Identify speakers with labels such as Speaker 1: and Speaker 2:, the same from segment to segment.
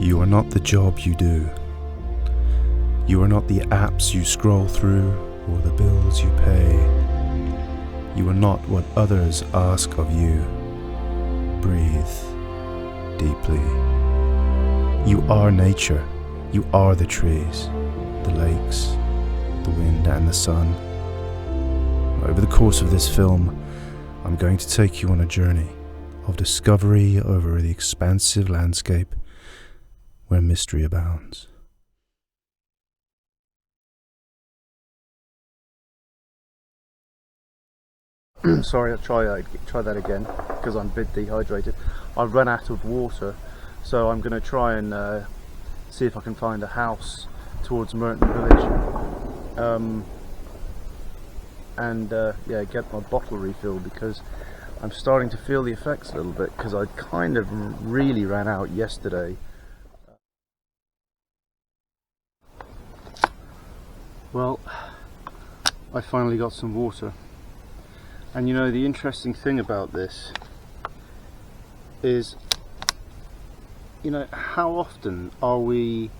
Speaker 1: You are not the job you do. You are not the apps you scroll through or the bills you pay. You are not what others ask of you. Breathe deeply. You are nature. You are the trees, the lakes, the wind and the sun. Over the course of this film, I'm going to take you on a journey of discovery over the expansive landscape where mystery abounds.
Speaker 2: Sorry, I'll try that again because I'm a bit dehydrated. I've run out of water, so I'm going to try and see if I can find a house towards Merton Village, and get my bottle refilled, because I'm starting to feel the effects a little bit, because I kind of really ran out yesterday. Well, I finally got some water, and you know, the interesting thing about this is, you know, how often are we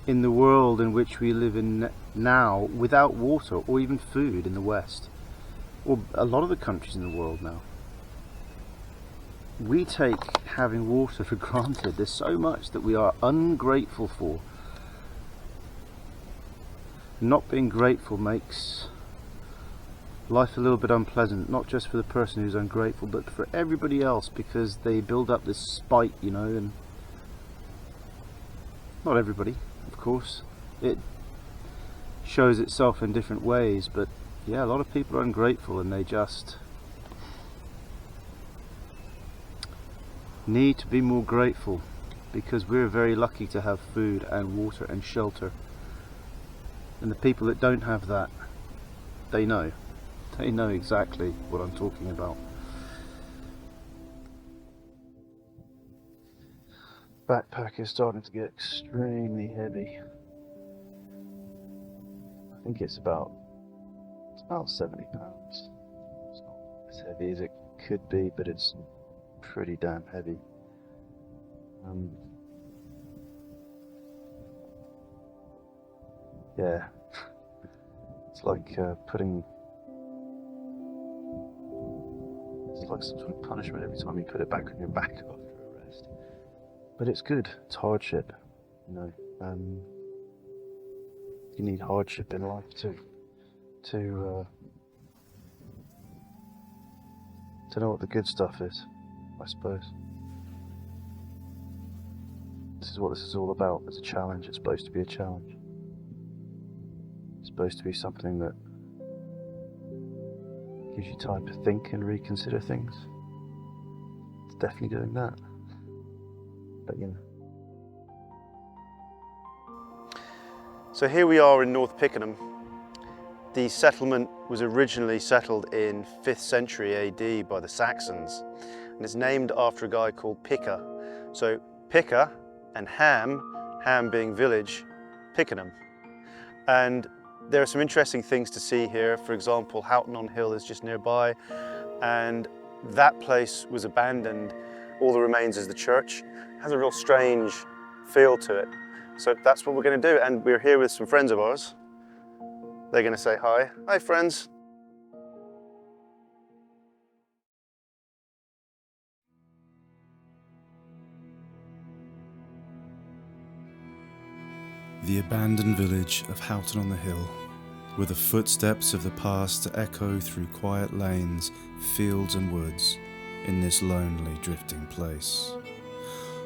Speaker 2: in the world in which we live in now without water or even food in the West, or a lot of the countries in the world now? We take having water for granted. There's so much that we are ungrateful for. Not being grateful makes life a little bit unpleasant, not just for the person who's ungrateful, but for everybody else, because they build up this spite, you know. And not everybody, of course, it shows itself in different ways, but yeah, a lot of people are ungrateful, and they just need to be more grateful, because we're very lucky to have food and water and shelter. And the people that don't have that, they know exactly what I'm talking about. Backpack is starting to get extremely heavy. I think it's about 70 pounds. It's not as heavy as it could be, but it's pretty damn heavy. Yeah, it's like it's like some sort of punishment every time you put it back on your back after a rest. But it's good. It's hardship, you know. You need hardship in life to know what the good stuff is, I suppose. This is what this is all about. It's a challenge. It's supposed to be a challenge. It's supposed to be something that gives you time to think and reconsider things. It's definitely doing that. But you know. So here we are in North Pickenham. The settlement was originally settled in 5th century AD by the Saxons, and it's named after a guy called Picker. So Picker and Ham being village, Pickenham. And there are some interesting things to see here. For example, Houghton on Hill is just nearby, and that place was abandoned. All the remains is the church. It has a real strange feel to it. So that's what we're going to do, and we're here with some friends of ours. They're going to say hi. Hi, friends.
Speaker 1: The abandoned village of Houghton on the Hill, where the footsteps of the past echo through quiet lanes, fields and woods in this lonely drifting place.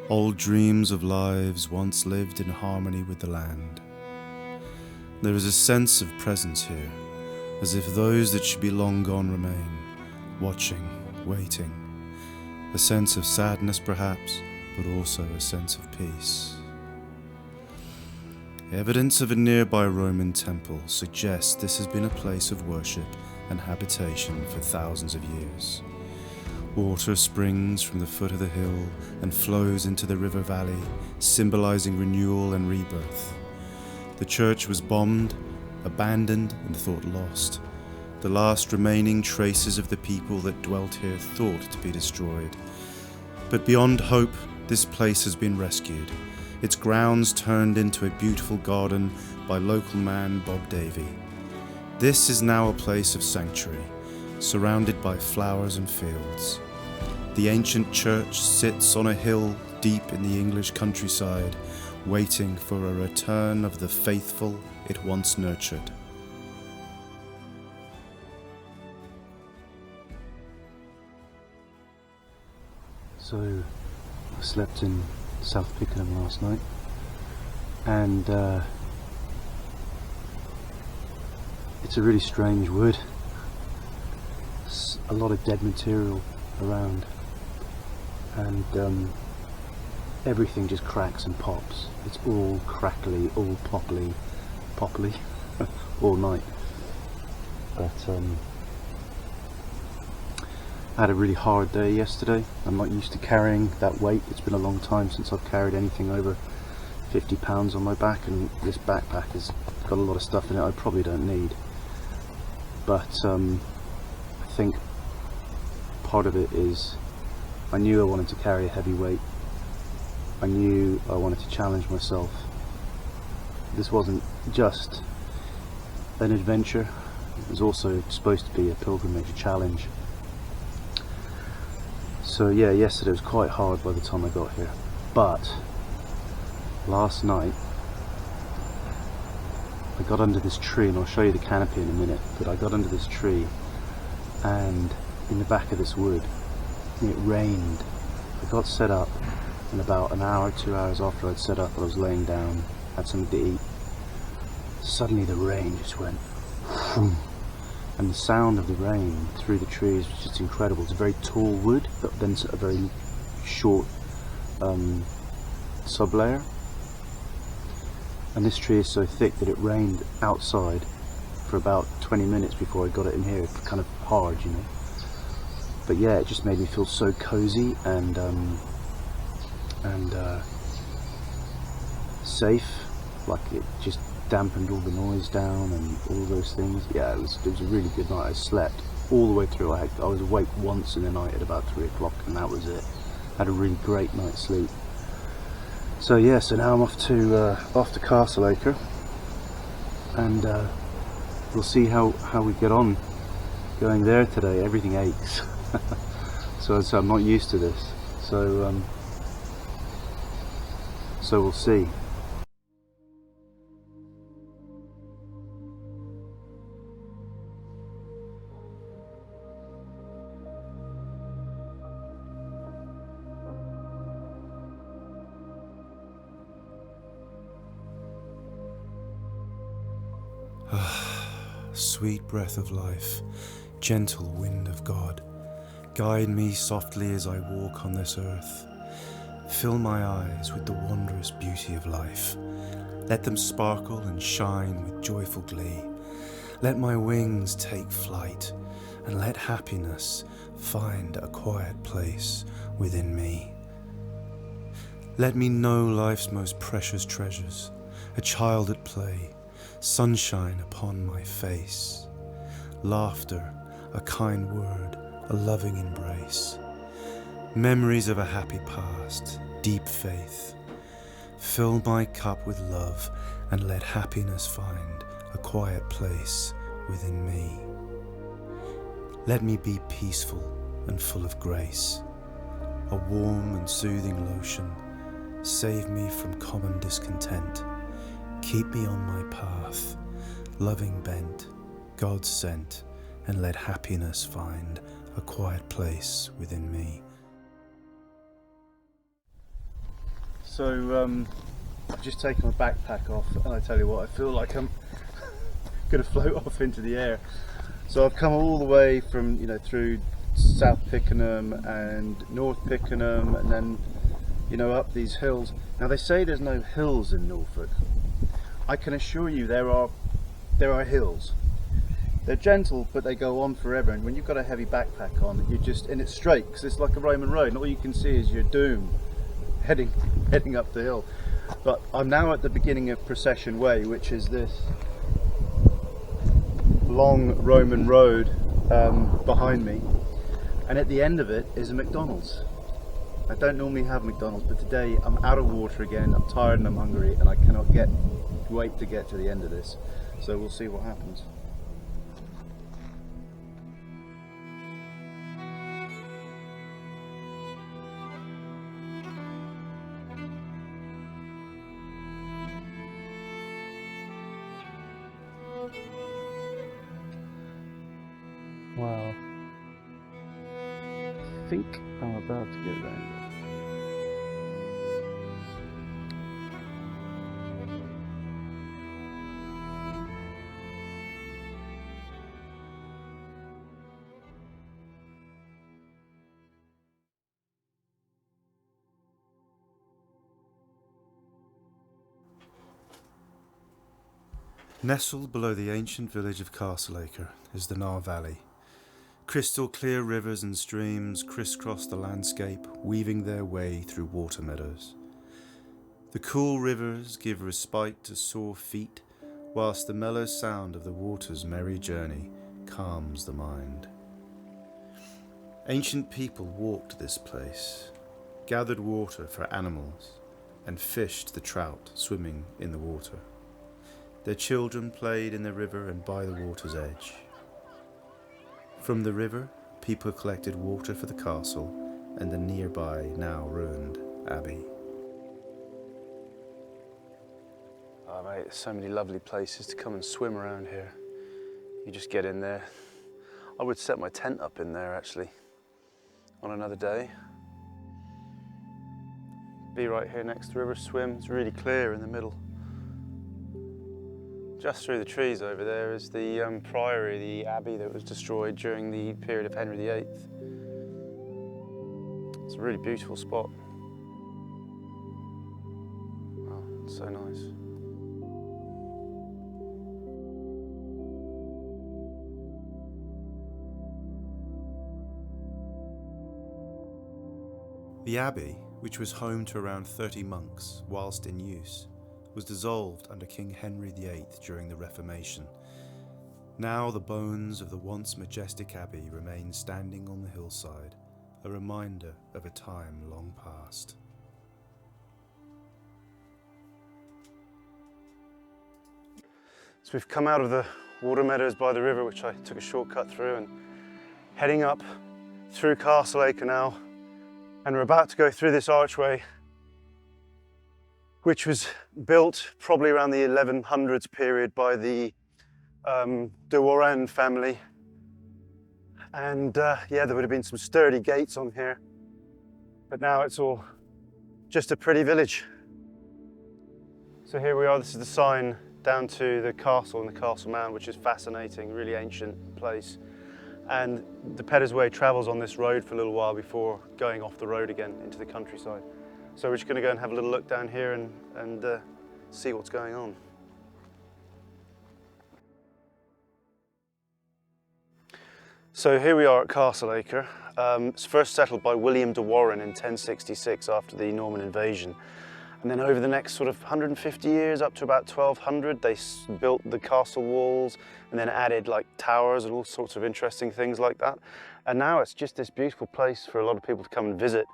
Speaker 1: Old dreams of lives once lived in harmony with the land. There is a sense of presence here, as if those that should be long gone remain, watching, waiting. A sense of sadness perhaps, but also a sense of peace. Evidence of a nearby Roman temple suggests this has been a place of worship and habitation for thousands of years. Water springs from the foot of the hill and flows into the river valley, symbolizing renewal and rebirth. The church was bombed, abandoned, and thought lost. The last remaining traces of the people that dwelt here thought to be destroyed. But beyond hope, this place has been rescued. its grounds turned into a beautiful garden by local man Bob Davy. This is now a place of sanctuary, surrounded by flowers and fields. The ancient church sits on a hill deep in the English countryside, waiting for a return of the faithful it once nurtured. So, I slept in South Pickenham last night, and it's a really strange wood. There's a lot of dead material around, and everything just cracks and pops. It's all crackly, all popply all night. But I had a really hard day yesterday. I'm not used to carrying that weight. It's been a long time since I've carried anything over 50 pounds on my back, and this backpack has got a lot of stuff in it I probably don't need. But I think part of it is I knew I wanted to carry a heavy weight. I knew I wanted to challenge myself. This wasn't just an adventure, it was also supposed to be a pilgrimage, a challenge. So yeah, yesterday was quite hard by the time I got here. But last night I got under this tree, and I'll show you the canopy in a minute, but I got under this tree, and in the back of this wood, it rained. I got set up, and about an hour, 2 hours after I'd set up, I was laying down, had something to eat. Suddenly the rain just went whoom, and the sound of the rain through the trees was just incredible. It's a very tall wood, but then a very short sub-layer. And this tree is so thick that it rained outside for about 20 minutes before I got it in here. It's kind of hard, you know. But yeah, it just made me feel so cozy and safe. Like it just dampened all the noise down and all those things. Yeah, it was a really good night. I slept all the way through. I was awake once in the night at about 3 o'clock, and that was it. Had a really great night's sleep. So yeah, so now I'm off to Castleacre, and we'll see how we get on going there today. Everything aches. so I'm not used to this. So we'll see.
Speaker 3: Sweet breath of life, gentle wind of God, guide me softly as I walk on this earth. Fill my eyes with the wondrous beauty of life. Let them sparkle and shine with joyful glee. Let my wings take flight, and let happiness find a quiet place within me. Let me know life's most precious treasures, a child at play, sunshine upon my face, laughter, a kind word, a loving embrace, memories of a happy past, deep faith. Fill my cup with love, and let happiness find a quiet place within me. Let me be peaceful and full of grace, a warm and soothing lotion. Save me from common discontent. Keep me on my path, loving bent, God sent, and let happiness find a quiet place within me.
Speaker 2: So I've just taken my backpack off, and I tell you what, I feel like I'm going to float off into the air. So I've come all the way from, through South Pickenham and North Pickenham, and then, up these hills. Now they say there's no hills in Norfolk. I can assure you there are hills. They're gentle, but they go on forever, and when you've got a heavy backpack on, and it's straight, because it's like a Roman road, and all you can see is your doom heading up the hill. But I'm now at the beginning of Procession Way, which is this long Roman road behind me, and at the end of it is a McDonald's. I don't normally have McDonald's, but today I'm out of water again, I'm tired and I'm hungry, and I cannot wait to get to the end of this. So we'll see what happens. Wow. I think I'm about to get around.
Speaker 3: Nestled below the ancient village of Castleacre is the Nar Valley. Crystal clear rivers and streams crisscross the landscape, weaving their way through water meadows. The cool rivers give respite to sore feet, whilst the mellow sound of the water's merry journey calms the mind. Ancient people walked this place, gathered water for animals, and fished the trout swimming in the water. Their children played in the river and by the water's edge. From the river, people collected water for the castle and the nearby, now ruined, abbey.
Speaker 2: Oh mate, there's so many lovely places to come and swim around here. You just get in there. I would set my tent up in there actually, on another day. Be right here next to the river, swim. It's really clear in the middle. Just through the trees over there is the priory, the abbey that was destroyed during the period of Henry VIII. It's a really beautiful spot. Oh, it's so nice.
Speaker 3: The abbey, which was home to around 30 monks whilst in use, was dissolved under King Henry VIII during the Reformation. Now the bones of the once majestic abbey remain standing on the hillside, a reminder of a time long past.
Speaker 2: So we've come out of the water meadows by the river, which I took a shortcut through, and heading up through Castleacre now, and we're about to go through this archway, which was built probably around the 1100s period by the de Warenne family. And yeah, there would have been some sturdy gates on here, but now it's all just a pretty village. So here we are, this is the sign down to the castle and the Castle Mound, which is fascinating, really ancient place. And the Peddars Way travels on this road for a little while before going off the road again into the countryside. So we're just going to go and have a little look down here and see what's going on. So here we are at Castleacre. It's first settled by William de Warenne in 1066 after the Norman invasion. And then over the next sort of 150 years, up to about 1200, they built the castle walls and then added like towers and all sorts of interesting things like that. And now it's just this beautiful place for a lot of people to come and visit.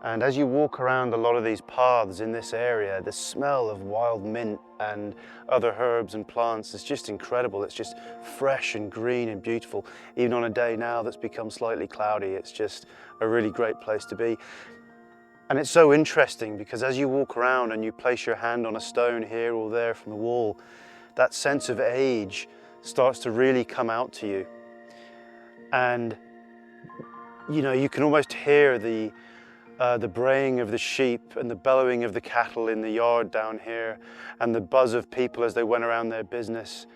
Speaker 2: And as you walk around a lot of these paths in this area, the smell of wild mint and other herbs and plants is just incredible. It's just fresh and green and beautiful. Even on a day now that's become slightly cloudy, it's just a really great place to be. And it's so interesting because as you walk around and you place your hand on a stone here or there from the wall, that sense of age starts to really come out to you. And you know, you can almost hear the braying of the sheep and the bellowing of the cattle in the yard down here, and the buzz of people as they went around their business.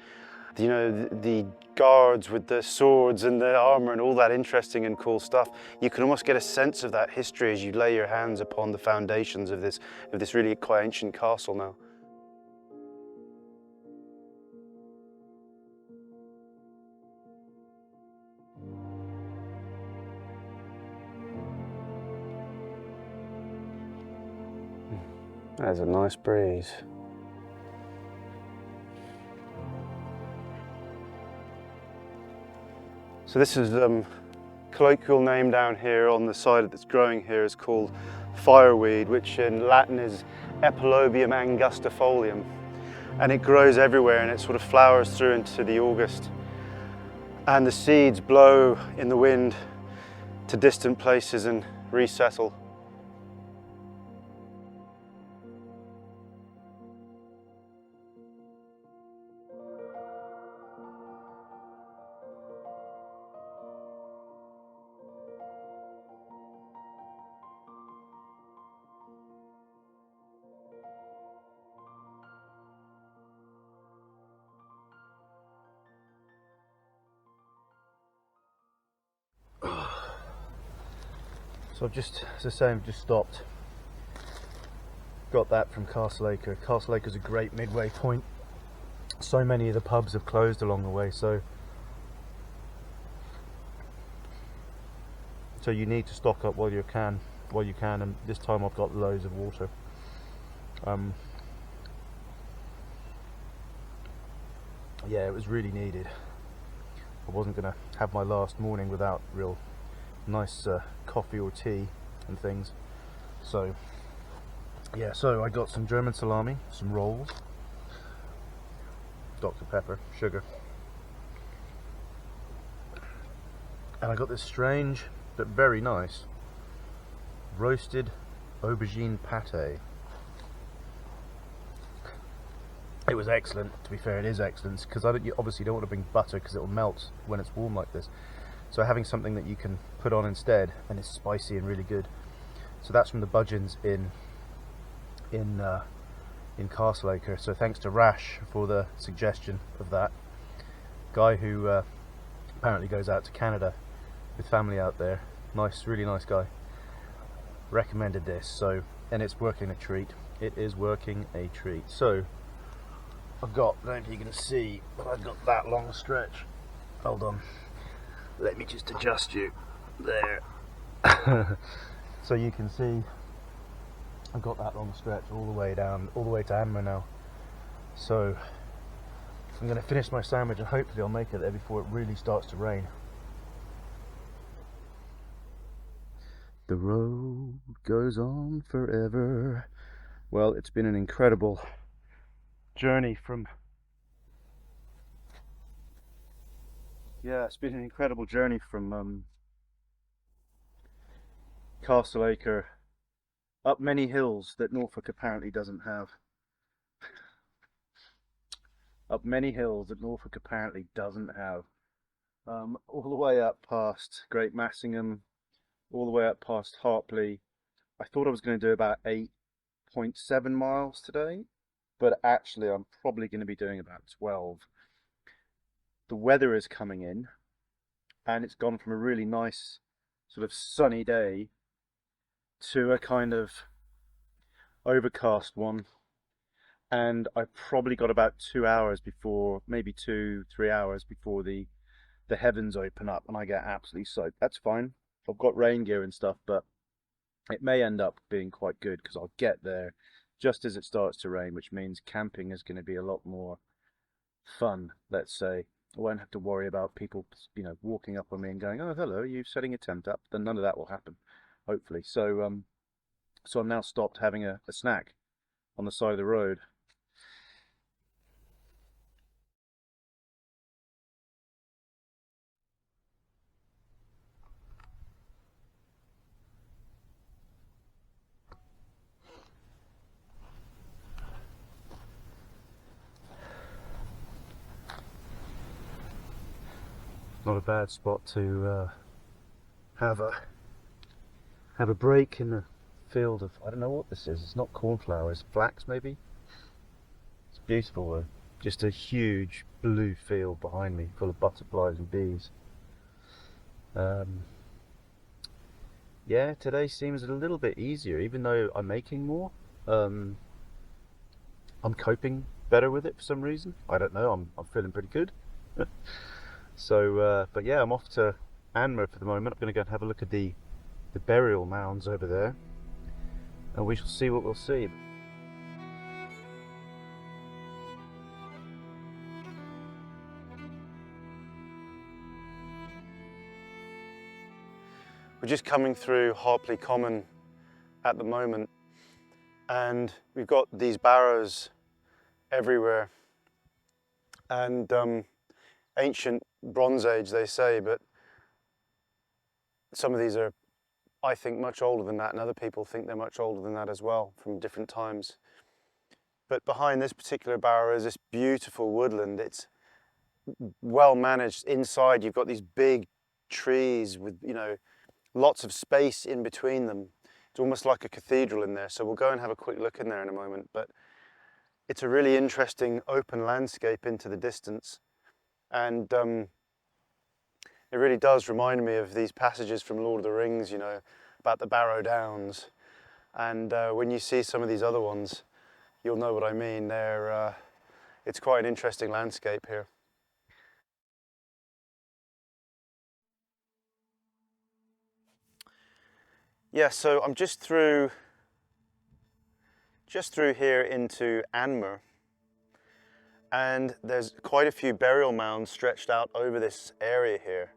Speaker 2: You know, the guards with the swords and the armor and all that interesting and cool stuff. You can almost get a sense of that history as you lay your hands upon the foundations of this really quite ancient castle now. There's a nice breeze. So this is colloquial name down here on the side that's growing here is called fireweed, which in Latin is Epilobium angustifolium. And it grows everywhere and it sort of flowers through into the August. And the seeds blow in the wind to distant places and resettle. So I've just, as I say, I've just stopped. Got that from Castleacre. Castleacre is a great midway point. So many of the pubs have closed along the way, so you need to stock up while you can, and this time I've got loads of water. Yeah, it was really needed. I wasn't going to have my last morning without real nice coffee or tea and things. So yeah, so I got some German salami, some rolls, Dr. Pepper, sugar, and I got this strange but very nice roasted aubergine pate. It was excellent, to be fair. It is excellent, because you obviously don't want to bring butter because it will melt when it's warm like this. So having something that you can put on instead, and it's spicy and really good. So that's from the Budgeons in Castleacre. So thanks to Rash for the suggestion of that. Guy who apparently goes out to Canada with family out there. Nice, really nice guy. Recommended this. So, and it's working a treat. It is working a treat. So I've got, I don't know if you can see, but I've got that long stretch. Hold on. Let me just adjust you there. So you can see I've got that long stretch all the way down, all the way to Anmer now. So I'm going to finish my sandwich and hopefully I'll make it there before it really starts to rain. The road goes on forever. Well, it's been an incredible journey from Castleacre up many hills that Norfolk apparently doesn't have. Up many hills that Norfolk apparently doesn't have. All the way up past Great Massingham, all the way up past Hartley. I thought I was going to do about 8.7 miles today, but actually I'm probably going to be doing about 12. The weather is coming in, and it's gone from a really nice sort of sunny day to a kind of overcast one, and I probably got about 2 hours before, maybe 2-3 hours before the heavens open up and I get absolutely soaked. That's fine. I've got rain gear and stuff, but it may end up being quite good because I'll get there just as it starts to rain, which means camping is going to be a lot more fun, let's say. I won't have to worry about people, walking up on me and going, "Oh, hello, are you setting a tent up?" Then none of that will happen, hopefully. So I'm now stopped having a snack on the side of the road. Not a bad spot to have a break in the field of, I don't know what this is. It's not cornflower, it's flax maybe. It's beautiful though. Just a huge blue field behind me, full of butterflies and bees. Yeah, today seems a little bit easier, even though I'm making more. I'm coping better with it for some reason. I don't know. I'm feeling pretty good. So, but yeah, I'm off to Anmer for the moment. I'm going to go and have a look at the burial mounds over there, and we shall see what we'll see. We're just coming through Harpley Common at the moment, and we've got these barrows everywhere, and ancient Bronze Age they say, but some of these are, I think, much older than that, and other people think they're much older than that as well, from different times. But behind this particular barrow is this beautiful woodland. It's well managed. Inside you've got these big trees with, you know, lots of space in between them. It's almost like a cathedral in there, so we'll go and have a quick look in there in a moment. But it's a really interesting open landscape into the distance, and it really does remind me of these passages from Lord of the Rings, you know, about the Barrow Downs. And when you see some of these other ones, you'll know what I mean. It's quite an interesting landscape here. Yeah, so I'm just through here into Anmer, and there's quite a few burial mounds stretched out over this area here.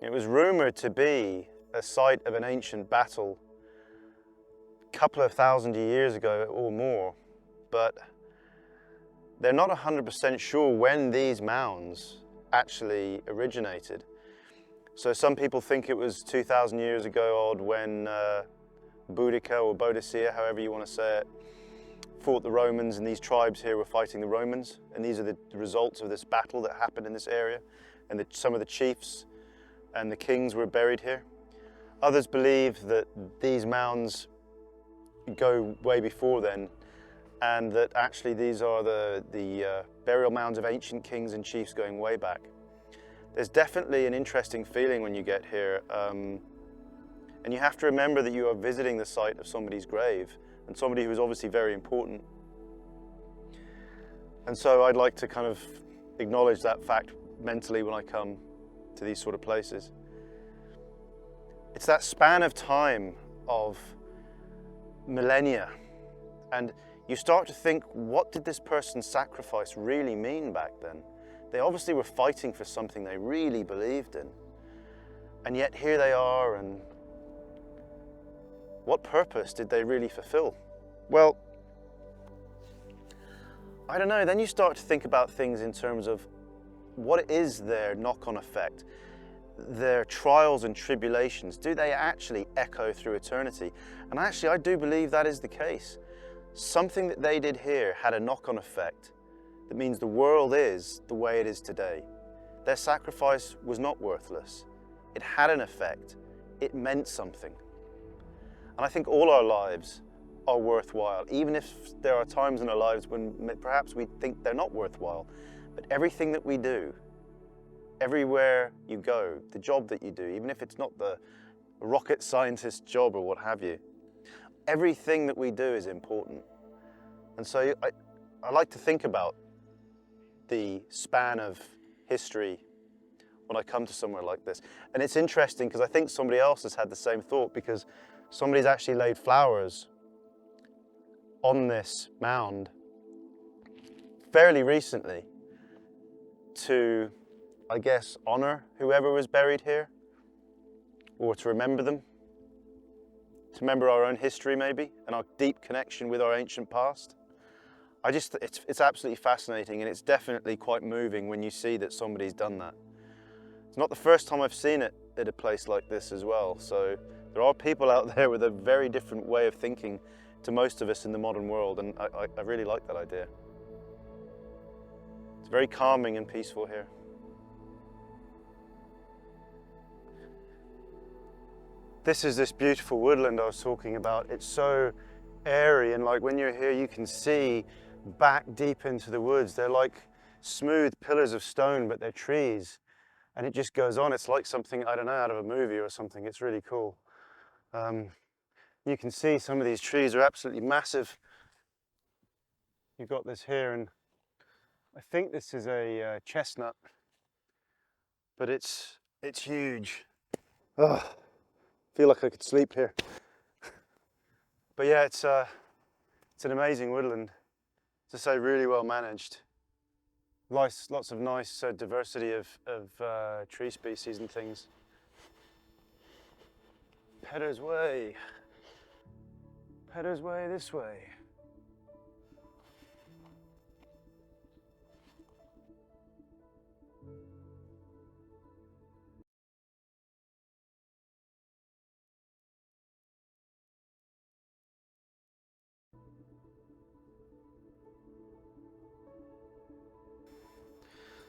Speaker 2: It was rumoured to be a site of an ancient battle a couple of thousand years ago or more, but they're not 100% sure when these mounds actually originated. So some people think it was 2,000 years ago odd when Boudica or Boadicea, however you want to say it, fought the Romans, and these tribes here were fighting the Romans, and these are the results of this battle that happened in this area, and some of the chiefs and the kings were buried here. Others believe that these mounds go way before then, and that actually these are the burial mounds of ancient kings and chiefs going way back. There's definitely an interesting feeling when you get here, and you have to remember that you are visiting the site of somebody's grave, and somebody who is obviously very important. And so I'd like to kind of acknowledge that fact mentally when I come to these sort of places. It's that span of time of millennia, and you start to think, what did this person's sacrifice really mean back then? They obviously were fighting for something they really believed in, and yet here they are, and what purpose did they really fulfill? Well, I don't know. Then you start to think about things in terms of what is their knock-on effect, their trials and tribulations. Do they actually echo through eternity? And actually, I do believe that is the case. Something that they did here had a knock-on effect that means the world is the way it is today. Their sacrifice was not worthless. It had an effect. It meant something. And I think all our lives are worthwhile, even if there are times in our lives when perhaps we think they're not worthwhile. But everything that we do, everywhere you go, the job that you do, even if it's not the rocket scientist job or what have you, everything that we do is important. And so I like to think about the span of history when I come to somewhere like this. And it's interesting because I think somebody else has had the same thought, because somebody's actually laid flowers on this mound fairly recently to, I guess, honor whoever was buried here, or to remember them, to remember our own history maybe, and our deep connection with our ancient past. It's absolutely fascinating, and it's definitely quite moving when you see that somebody's done that. It's not the first time I've seen it at a place like this as well, so there are people out there with a very different way of thinking to most of us in the modern world, and I really like that idea. It's very calming and peaceful here. This is this beautiful woodland I was talking about. It's so airy, and like when you're here you can see back deep into the woods. They're like smooth pillars of stone, but they're trees, and it just goes on. It's like something, I don't know, out of a movie or something. It's really cool. You can see some of these trees are absolutely massive. You've got this here, and I think this is a chestnut, but it's huge. Ugh. Feel like I could sleep here. But yeah, it's an amazing woodland. To say, really well managed. Lots of nice diversity of tree species and things. Peddars Way. Peddars Way this way.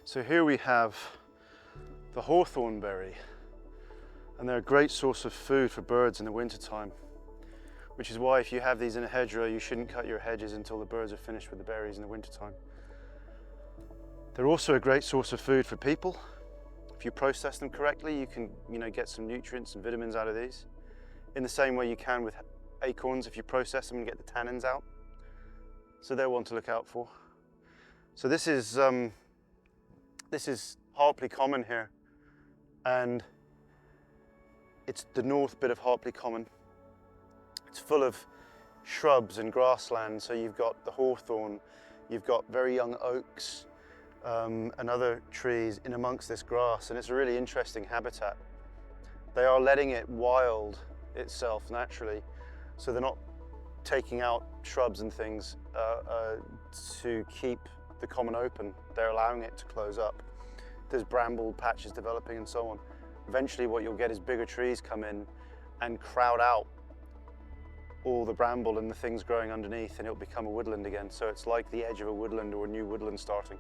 Speaker 2: So here we have the hawthorn berry, and they're a great source of food for birds in the wintertime, which is why if you have these in a hedgerow, you shouldn't cut your hedges until the birds are finished with the berries in the wintertime. They're also a great source of food for people. If you process them correctly, you can get some nutrients and vitamins out of these, in the same way you can with acorns if you process them and get the tannins out. So they're one to look out for. So this is Harpley Common here, and it's the north bit of Harpley Common. It's full of shrubs and grassland, so you've got the hawthorn, you've got very young oaks and other trees in amongst this grass, and it's a really interesting habitat. They are letting it wild itself naturally, so they're not taking out shrubs and things to keep the common open. They're allowing it to close up. There's bramble patches developing and so on. Eventually what you'll get is bigger trees come in and crowd out all the bramble and the things growing underneath, and it'll become a woodland again. So it's like the edge of a woodland or a new woodland starting.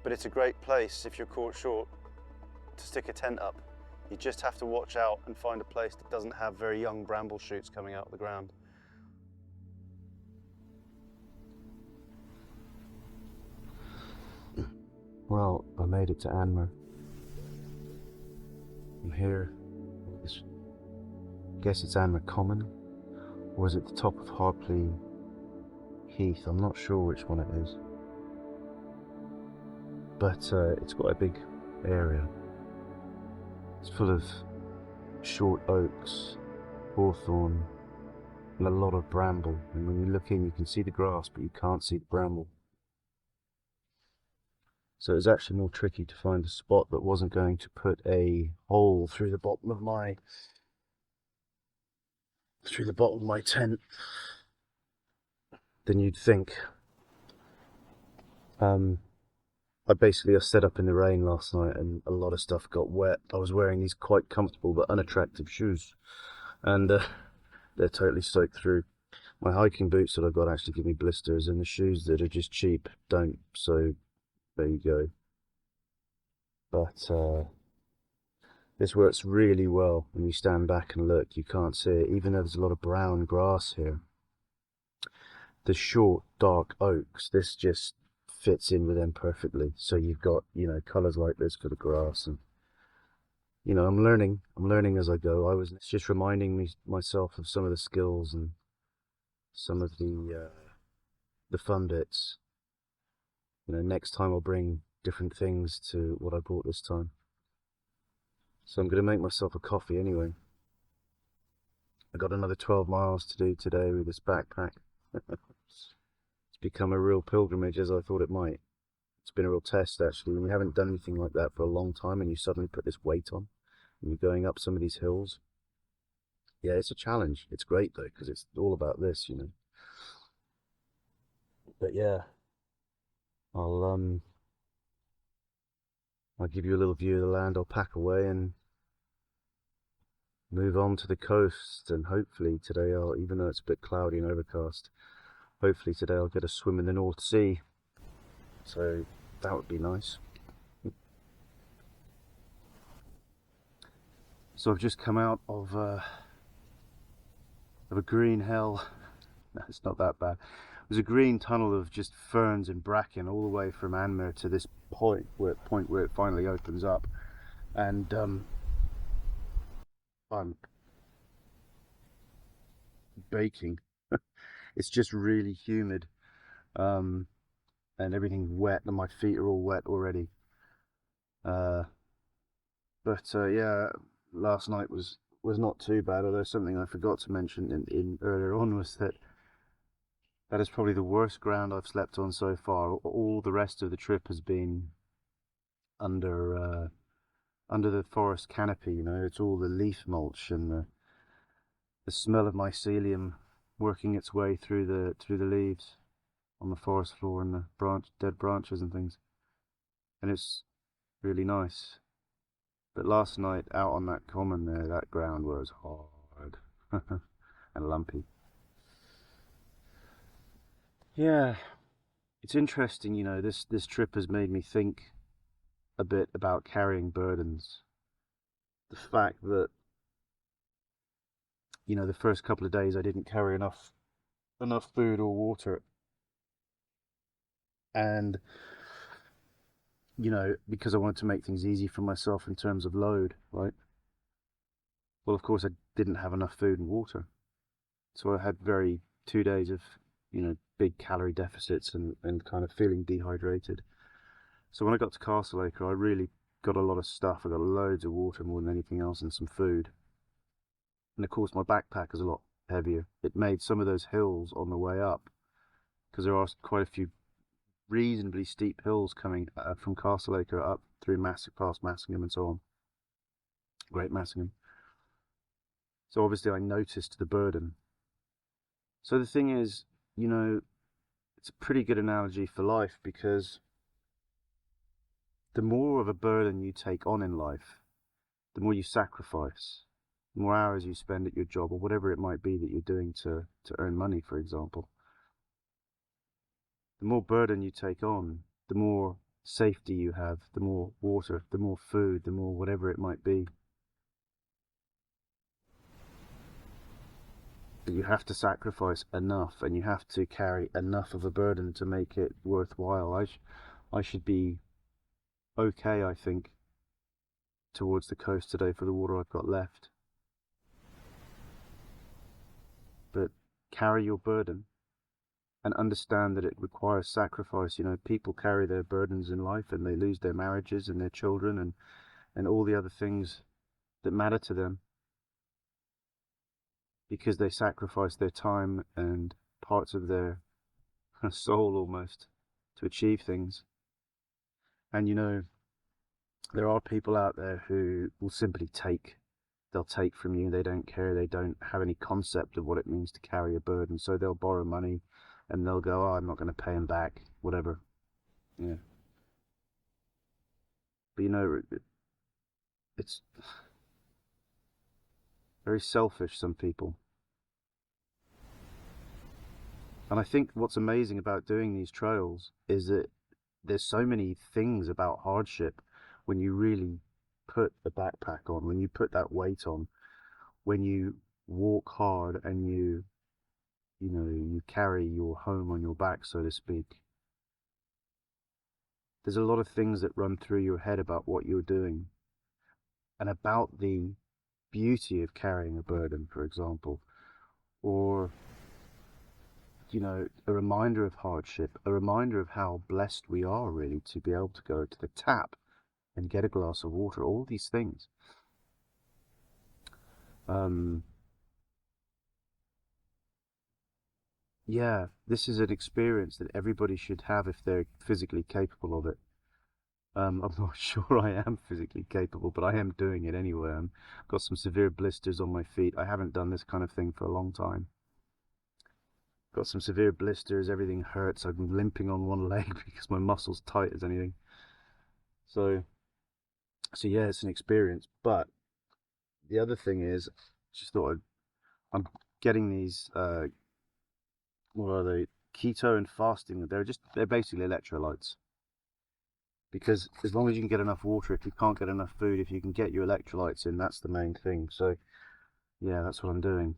Speaker 2: But it's a great place if you're caught short to stick a tent up. You just have to watch out and find a place that doesn't have very young bramble shoots coming out of the ground.
Speaker 3: Well, I made it to Anmer. I'm here. I guess it's Anmer Common, or is it the top of Harpley Heath? I'm not sure which one it is. But it's got a big area. It's full of short oaks, hawthorn, and a lot of bramble. And when you look in, you can see the grass, but you can't see the bramble. So it was actually more tricky to find a spot that wasn't going to put a hole through the bottom of my tent than you'd think. I set up in the rain last night and a lot of stuff got wet. I was wearing these quite comfortable but unattractive shoes, and they're totally soaked through. My hiking boots that I've got actually give me blisters, and the shoes that are just cheap don't, so there you go. But this works really well. When you stand back and look, you can't see it, even though there's a lot of brown grass here. The short, dark oaks, this just fits in with them perfectly. So you've got, colours like this for the grass, and I'm learning as I go. It's just reminding myself of some of the skills and some of the fun bits. Next time I'll bring different things to what I brought this time. So I'm going to make myself a coffee anyway. I got another 12 miles to do today with this backpack. It's become a real pilgrimage, as I thought it might. It's been a real test, actually. When you haven't done anything like that for a long time and you suddenly put this weight on and you're going up some of these hills. Yeah, it's a challenge. It's great though, because it's all about this, But yeah, I'll give you a little view of the land. I'll pack away and move on to the coast, and hopefully today even though it's a bit cloudy and overcast, hopefully today I'll get a swim in the North Sea. So that would be nice. So I've just come out of a green hell. No, it's not that bad. There's a green tunnel of just ferns and bracken all the way from Anmer to this point where it finally opens up, and I'm baking. It's just really humid, and everything's wet, and my feet are all wet already. But yeah, last night was not too bad. Although something I forgot to mention in earlier on was that is probably the worst ground I've slept on so far. All the rest of the trip has been under the forest canopy. It's all the leaf mulch and
Speaker 2: the smell of mycelium working its way through the leaves on the forest floor and the dead branches and things, and it's really nice. But last night out on that common there, that ground was hard and lumpy. Yeah, it's interesting, you know, this trip has made me think a bit about carrying burdens. The fact that, you know, the first couple of days I didn't carry enough food or water, and you know, because I wanted to make things easy for myself in terms of load, right? Well, of course I didn't have enough food and water, so I had 2 days of, you know, big calorie deficits and kind of feeling dehydrated. So when I got to Castleacre, I really got a lot of stuff. I got loads of water more than anything else and some food. And of course my backpack is a lot heavier. It made some of those hills on the way up, because there are quite a few reasonably steep hills coming from Castleacre up through past Massingham and so on. Great Massingham. So obviously I noticed the burden. So the thing is, you know, it's a pretty good analogy for life, because the more of a burden you take on in life, the more you sacrifice, the more hours you spend at your job or whatever it might be that you're doing to earn money, for example. The more burden you take on, the more safety you have, the more water, the more food, the more whatever it might be. But you have to sacrifice enough, and you have to carry enough of a burden to make it worthwhile. I should be okay, I think, towards the coast today for the water I've got left. But carry your burden and understand that it requires sacrifice. You know, people carry their burdens in life and they lose their marriages and their children and all the other things that matter to them, because they sacrifice their time and parts of their soul almost to achieve things. And you know, there are people out there who will simply take. They'll take from you. They don't care. They don't have any concept of what it means to carry a burden. So they'll borrow money and they'll go, oh, I'm not going to pay them back, whatever. Yeah. But you know, it's very selfish, some people. And I think what's amazing about doing these trails is that there's so many things about hardship when you really put the backpack on, when you put that weight on, when you walk hard and you carry your home on your back, so to speak. There's a lot of things that run through your head about what you're doing and about the beauty of carrying a burden, for example, or, you know, a reminder of hardship, a reminder of how blessed we are really to be able to go to the tap and get a glass of water, all these things. Yeah, this is an experience that everybody should have if they're physically capable of it. I'm not sure I am physically capable, but I am doing it anyway. I've got some severe blisters on my feet. I haven't done this kind of thing for a long time. Got some severe blisters, everything hurts. I'm limping on one leg because my muscle's tight as anything. So yeah, it's an experience. But the other thing is, just thought I'm getting these, what are they? Keto and fasting. They're basically electrolytes. Because as long as you can get enough water, if you can't get enough food, if you can get your electrolytes in, that's the main thing. So yeah, that's what I'm doing.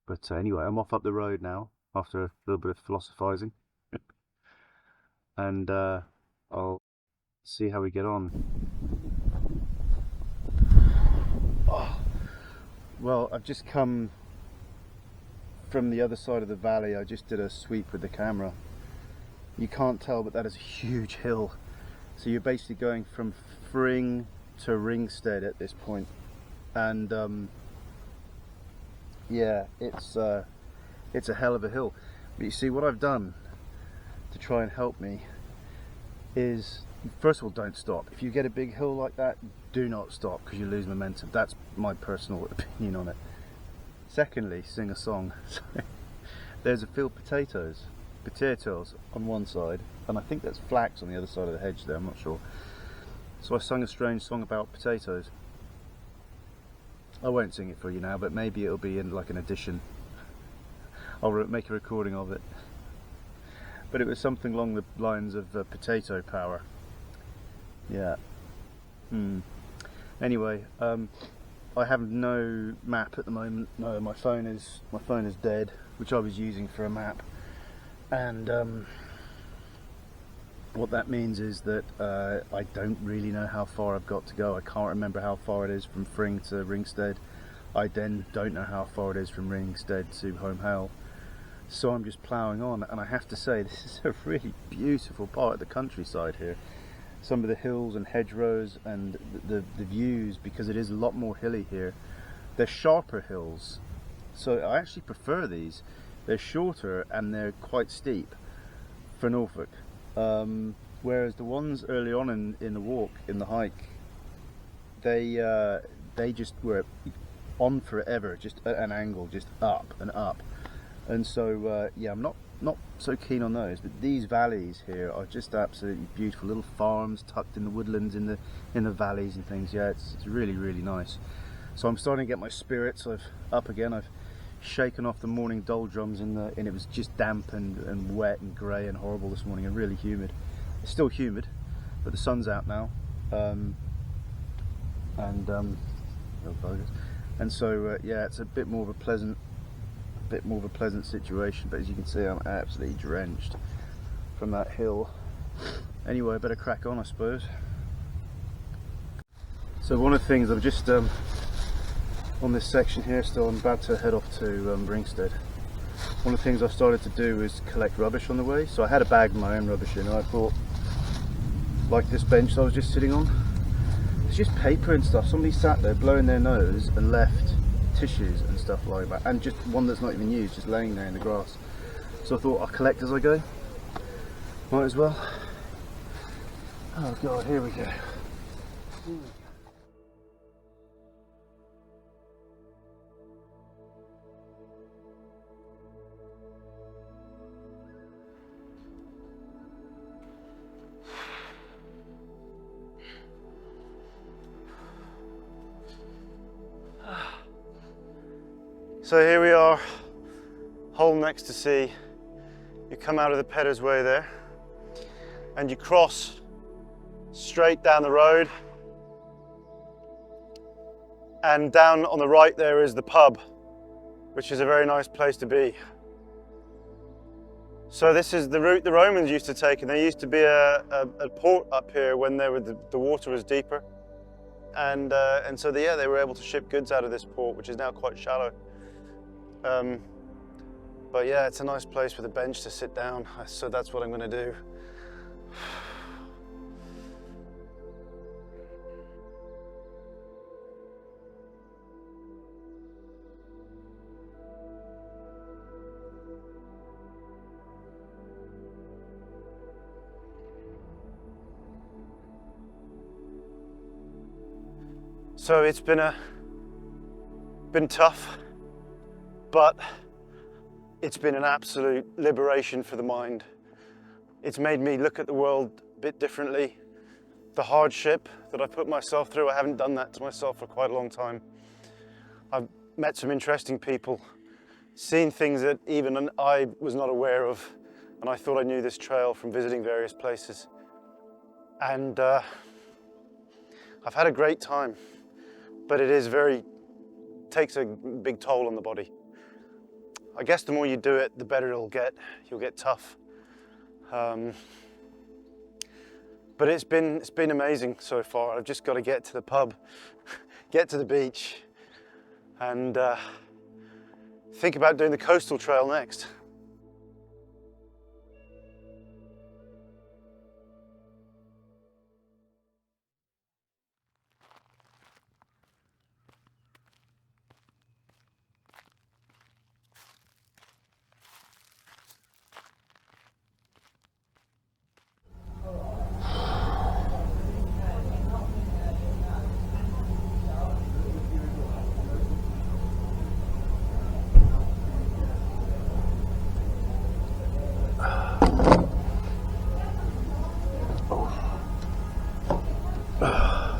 Speaker 2: But anyway, I'm off up the road now after a little bit of philosophizing. And I'll see how we get on. Oh. Well, I've just come from the other side of the valley. I just did a sweep with the camera. You can't tell, but that is a huge hill. So you're basically going from Fring to Ringstead at this point. And yeah, it's a hell of a hill. But you see, what I've done to try and help me is, first of all, don't stop. If you get a big hill like that, do not stop, because you lose momentum. That's my personal opinion on it. Secondly, sing a song. There's a field potatoes on one side, and I think that's flax on the other side of the hedge there, I'm not sure. So I sung a strange song about potatoes. I won't sing it for you now, but maybe it'll be in like an edition. I'll make a recording of it. But it was something along the lines of potato power. Yeah. Anyway, I have no map at the moment. No, my phone is dead, which I was using for a map. And what that means is that I don't really know how far I've got to go. I can't remember how far it is from Fring to Ringstead. I then don't know how far it is from Ringstead to Home Hale. So I'm just ploughing on, and I have to say this is a really beautiful part of the countryside here. Some of the hills and hedgerows and the views, because it is a lot more hilly here. They're sharper hills, so I actually prefer these. They're shorter and they're quite steep for Norfolk. Whereas the ones early on in the walk, in the hike, they just were on forever, just at an angle, just up and up. And so yeah, I'm not so keen on those, but these valleys here are just absolutely beautiful. Little farms tucked in the woodlands, in the valleys and things. Yeah, it's really, really nice. So I'm starting to get my spirits up again. I've shaken off the morning doldrums and it was just damp and wet and grey and horrible this morning, and really humid. It's still humid, but the sun's out now. And so yeah, it's a bit more of a pleasant situation, but as you can see, I'm absolutely drenched from that hill. Anyway, I better crack on, I suppose. So one of the things, I'm just on this section here still, I'm about to head off to Ringstead. One of the things I started to do is collect rubbish on the way. So I had a bag of my own rubbish in, and I thought, like this bench I was just sitting on, it's just paper and stuff. Somebody sat there blowing their nose and left tissues and stuff like that, and just one that's not even used, just laying there in the grass. So I thought, I'll collect as I go. Might as well. Oh god, here we go. So here we are, hole next to sea. You come out of the Peddars Way there, and you cross straight down the road, and down on the right there is the pub, which is a very nice place to be. So this is the route the Romans used to take, and there used to be a port up here when the water was deeper, and so they were able to ship goods out of this port, which is now quite shallow. But yeah, it's a nice place with a bench to sit down, so that's what I'm going to do. So it's been tough, but it's been an absolute liberation for the mind. It's made me look at the world a bit differently. The hardship that I put myself through, I haven't done that to myself for quite a long time. I've met some interesting people, seen things that even I was not aware of, and I thought I knew this trail from visiting various places. And I've had a great time, but it takes a big toll on the body. I guess the more you do it, the better it'll get. You'll get tough. But it's been amazing so far. I've just got to get to the pub, get to the beach, and think about doing the coastal trail next.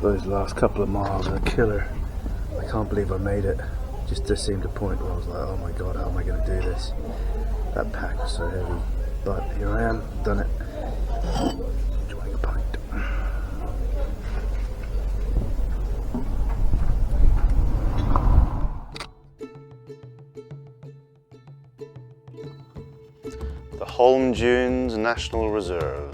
Speaker 1: Those last couple of miles are a killer. I can't believe I made it. Just there seemed a point where I was like, oh my god, how am I going to do this? That pack was so heavy. But here I am, done it. Enjoying a pint.
Speaker 2: The Holm Dunes National Reserve.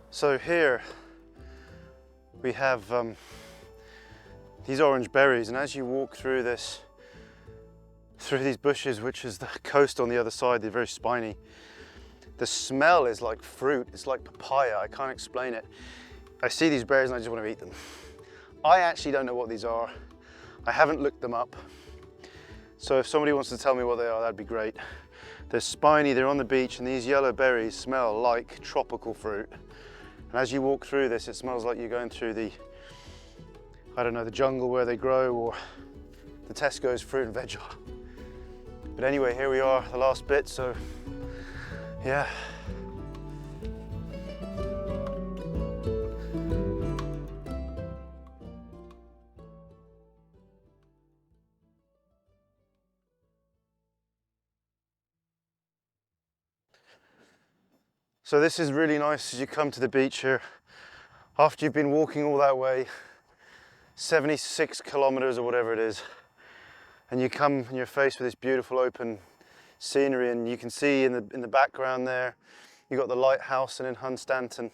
Speaker 2: So here we have these orange berries, and as you walk through these bushes, which is the coast on the other side, they're very spiny. The smell is like fruit, it's like papaya, I can't explain it. I see these berries and I just want to eat them. I actually don't know what these are. I haven't looked them up. So if somebody wants to tell me what they are, that'd be great. They're spiny, they're on the beach, and these yellow berries smell like tropical fruit. And as you walk through this, it smells like you're going through the, I don't know, the jungle where they grow, or the Tesco's fruit and veg aisle. But anyway, here we are, the last bit, so yeah. So this is really nice as you come to the beach here. After you've been walking all that way, 76 kilometers or whatever it is, and you come and you're faced with this beautiful open scenery, and you can see in the background there, you've got the lighthouse and in Hunstanton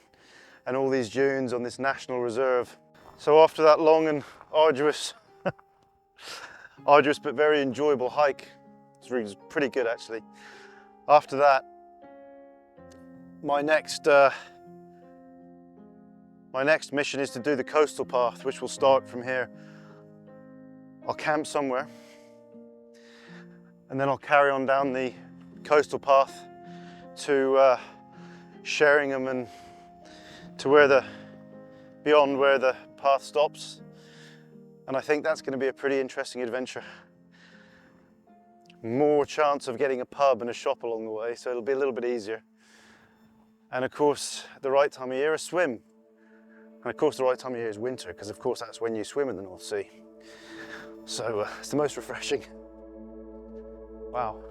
Speaker 2: and all these dunes on this national reserve. So after that long and arduous but very enjoyable hike, it's pretty good actually. After that, my next mission is to do the coastal path, which will start from here. I'll camp somewhere, and then I'll carry on down the coastal path to Sheringham and to beyond where the path stops. And I think that's going to be a pretty interesting adventure. More chance of getting a pub and a shop along the way, so it'll be a little bit easier. And of course, the right time of year, a swim. And of course, the right time of year is winter, because of course that's when you swim in the North Sea. So it's the most refreshing. Wow.